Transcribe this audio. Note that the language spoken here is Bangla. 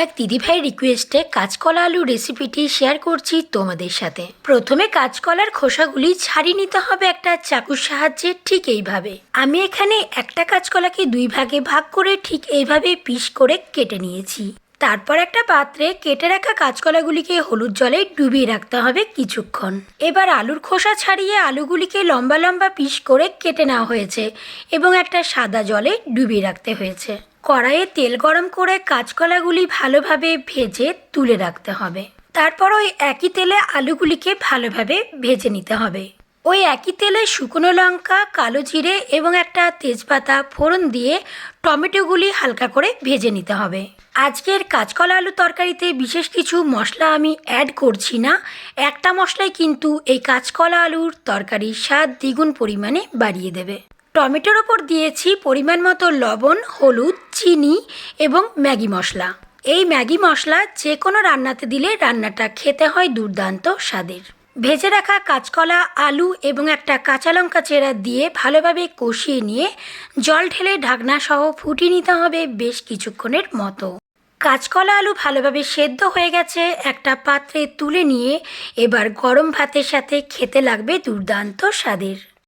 এক দিদিভাই রিকোয়েস্টে কাঁচকলা আলু রেসিপিটি শেয়ার করছি তোমাদের সাথে। প্রথমে কাঁচকলার খোসাগুলি ছাড়িয়ে নিতে হবে একটা চাকুর সাহায্যে, ঠিক এইভাবে। আমি এখানে একটা কাঁচকলাকে দুই ভাগে ভাগ করে ঠিক এইভাবে পিস করে কেটে নিয়েছি। তারপর একটা পাত্রে কেটে রাখা কাঁচকলাগুলিকে হলুদ জলে ডুবিয়ে রাখতে হবে কিছুক্ষণ। এবার আলুর খোসা ছাড়িয়ে আলুগুলিকে লম্বা লম্বা পিস করে কেটে নেওয়া হয়েছে এবং একটা সাদা জলে ডুবিয়ে রাখতে হয়েছে। কড়াইয়ে তেল গরম করে কাঁচকলাগুলি ভালোভাবে ভেজে তুলে রাখতে হবে। তারপর ওই একই তেলে আলুগুলিকে ভালোভাবে ভেজে নিতে হবে। ওই একই তেলে শুকনো লঙ্কা, কালো জিরে এবং একটা তেজপাতা ফোড়ন দিয়ে টমেটোগুলি হালকা করে ভেজে নিতে হবে। আজকের কাঁচকলা আলু তরকারিতে বিশেষ কিছু মশলা আমি অ্যাড করছি না। একটা মশলাই কিন্তু এই কাঁচকলা আলুর তরকারির স্বাদ দ্বিগুণ পরিমাণে বাড়িয়ে দেবে। টমেটোর ওপর দিয়েছি পরিমাণ মতো লবণ, হলুদ, চিনি এবং ম্যাগি মশলা। এই ম্যাগি মশলা যে কোনো রান্নাতে দিলে রান্নাটা খেতে হয় দুর্দান্ত স্বাদের। ভেজে রাখা কাঁচকলা, আলু এবং একটা কাঁচা লঙ্কা চেরা দিয়ে ভালোভাবে কষিয়ে নিয়ে জল ঢেলে ঢাকনা সহ ফুটিয়ে নিতে হবে বেশ কিছুক্ষণের মতো। কাঁচকলা আলু ভালোভাবে সেদ্ধ হয়ে গেছে, একটা পাত্রে তুলে নিয়ে এবার গরম ভাতের সাথে খেতে লাগবে দুর্দান্ত স্বাদের।